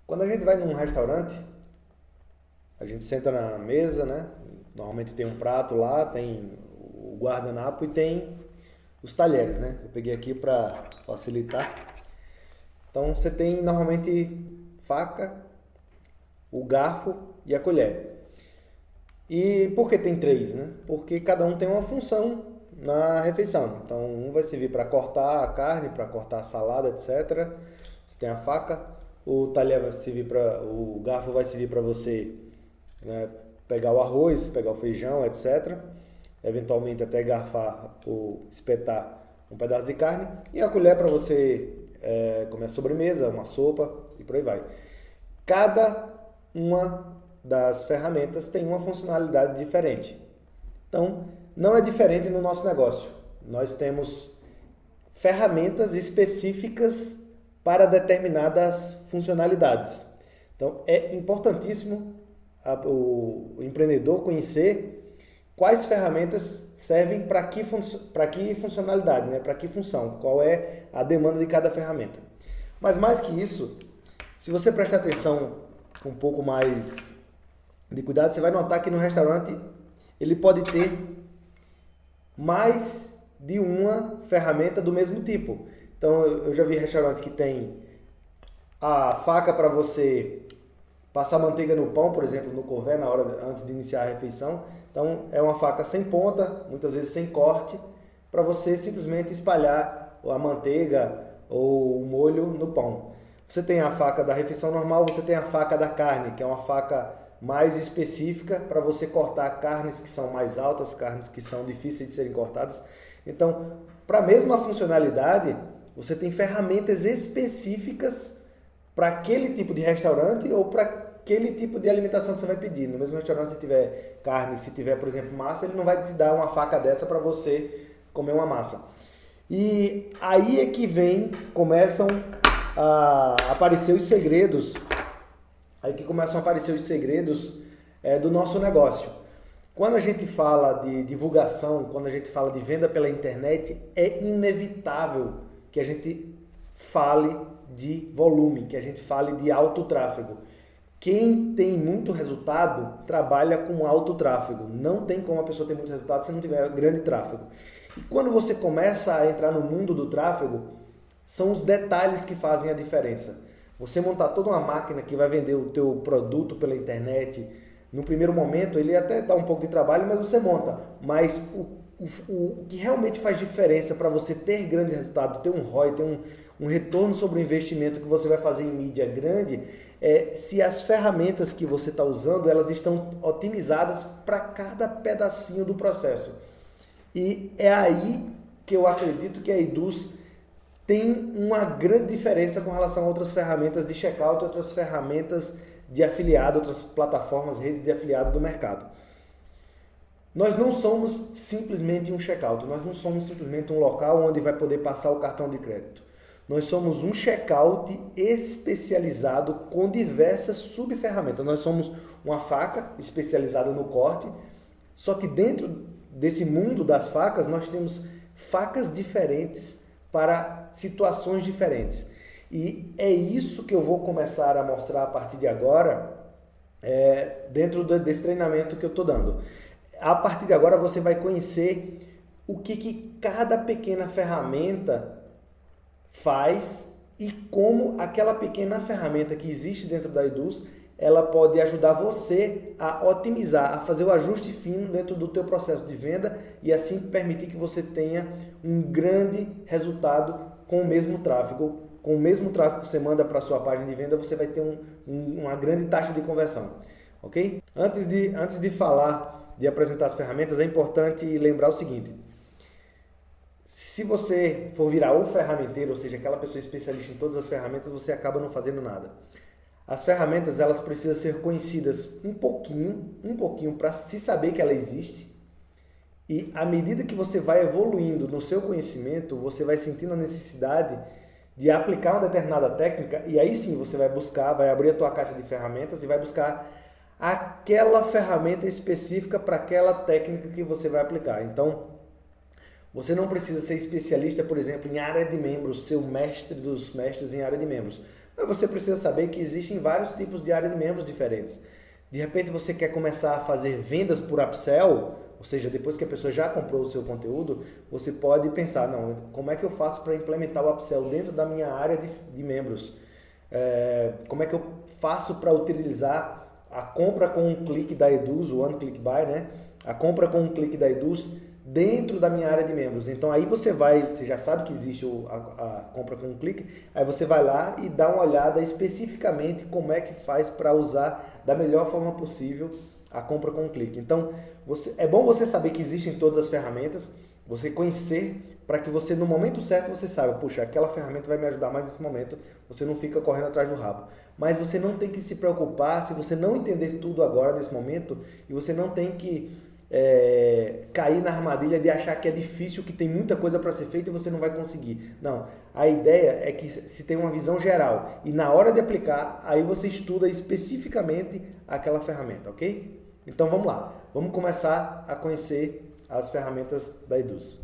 Quando a gente vai num restaurante, a gente senta na mesa, né? Normalmente tem um prato lá, tem o guardanapo e tem os talheres, né? Eu peguei aqui para facilitar. Então você tem normalmente faca, o garfo e a colher. E por que tem três, né? Porque cada um tem uma função na refeição. Então um vai servir para cortar a carne, para cortar a salada, etc. Você tem a faca, o talher vai servir para, o garfo vai servir para você, né, pegar o arroz, pegar o feijão, etc. Eventualmente até garfar ou espetar um pedaço de carne. E a colher para você comer a sobremesa, uma sopa e por aí vai. Cada uma das ferramentas tem uma funcionalidade diferente. Então, não é diferente no nosso negócio. Nós temos ferramentas específicas para determinadas funcionalidades. Então, é importantíssimo o empreendedor conhecer quais ferramentas servem para que funcionalidade, né? Para que função, qual é a demanda de cada ferramenta. Mas mais que isso, se você prestar atenção com um pouco mais de cuidado, você vai notar que no restaurante ele pode ter mais de uma ferramenta do mesmo tipo. Então eu já vi restaurante que tem a faca para você passar manteiga no pão, por exemplo, no couvé, na hora antes de iniciar a refeição. Então é uma faca sem ponta, muitas vezes sem corte, para você simplesmente espalhar a manteiga ou o molho no pão. Você tem a faca da refeição normal, você tem a faca da carne, que é uma faca mais específica para você cortar carnes que são mais altas, carnes que são difíceis de serem cortadas. Então, para a mesma funcionalidade, você tem ferramentas específicas para aquele tipo de restaurante ou para aquele tipo de alimentação que você vai pedir. No mesmo restaurante, se tiver carne, se tiver, por exemplo, massa, ele não vai te dar uma faca dessa para você comer uma massa. E aí é que começam a aparecer os segredos, do nosso negócio. Quando a gente fala de divulgação, quando a gente fala de venda pela internet, é inevitável que a gente fale de volume, que a gente fale de alto tráfego. Quem tem muito resultado trabalha com alto tráfego. Não tem como a pessoa ter muito resultado se não tiver grande tráfego. E quando você começa a entrar no mundo do tráfego, são os detalhes que fazem a diferença. Você montar toda uma máquina que vai vender o teu produto pela internet, no primeiro momento ele até dá um pouco de trabalho, mas você monta. Mas o que realmente faz diferença para você ter grande resultado, ter um ROI, ter um retorno sobre o investimento que você vai fazer em mídia grande, é se as ferramentas que você está usando, elas estão otimizadas para cada pedacinho do processo. E é aí que eu acredito que a Eduz tem uma grande diferença com relação a outras ferramentas de checkout, outras ferramentas de afiliado, outras plataformas, redes de afiliado do mercado. Nós não somos simplesmente um checkout, nós não somos simplesmente um local onde vai poder passar o cartão de crédito. Nós somos um checkout especializado com diversas subferramentas. Nós somos uma faca especializada no corte, só que dentro desse mundo das facas nós temos facas diferentes para situações diferentes. E é isso que eu vou começar a mostrar a partir de agora, dentro desse treinamento que eu estou dando. A partir de agora você vai conhecer o que cada pequena ferramenta faz e como aquela pequena ferramenta que existe dentro da Eduz, ela pode ajudar você a otimizar, a fazer o ajuste fino dentro do teu processo de venda e assim permitir que você tenha um grande resultado com o mesmo tráfego. Com o mesmo tráfego que você manda para a sua página de venda, você vai ter uma grande taxa de conversão. Ok? Antes de falar, de apresentar as ferramentas, é importante lembrar o seguinte. Se você for virar o ferramenteiro, ou seja, aquela pessoa especialista em todas as ferramentas, você acaba não fazendo nada. As ferramentas, elas precisam ser conhecidas um pouquinho para se saber que ela existe. E à medida que você vai evoluindo no seu conhecimento, você vai sentindo a necessidade de aplicar uma determinada técnica e aí sim você vai buscar, vai abrir a tua caixa de ferramentas e vai buscar aquela ferramenta específica para aquela técnica que você vai aplicar. Então, você não precisa ser especialista, por exemplo, em área de membros, ser o mestre dos mestres em área de membros. Mas você precisa saber que existem vários tipos de área de membros diferentes. De repente você quer começar a fazer vendas por upsell, ou seja, depois que a pessoa já comprou o seu conteúdo, você pode pensar, não, como é que eu faço para implementar o upsell dentro da minha área de membros? Como é que eu faço para utilizar a compra com um clique da Eduz, o One Click Buy, né? A compra com um clique da Eduz dentro da minha área de membros. Então aí você já sabe que existe a compra com um clique, aí você vai lá e dá uma olhada especificamente como é que faz para usar da melhor forma possível a compra com um clique. Então é bom você saber que existem todas as ferramentas, você conhecer para que você no momento certo você saiba, puxa, aquela ferramenta vai me ajudar mais nesse momento, você não fica correndo atrás do rabo. Mas você não tem que se preocupar se você não entender tudo agora nesse momento, e você não tem que cair na armadilha de achar que é difícil, que tem muita coisa para ser feita e você não vai conseguir. Não, a ideia é que se tem uma visão geral e na hora de aplicar, aí você estuda especificamente aquela ferramenta, ok? Então vamos lá, vamos começar a conhecer as ferramentas da Eduz.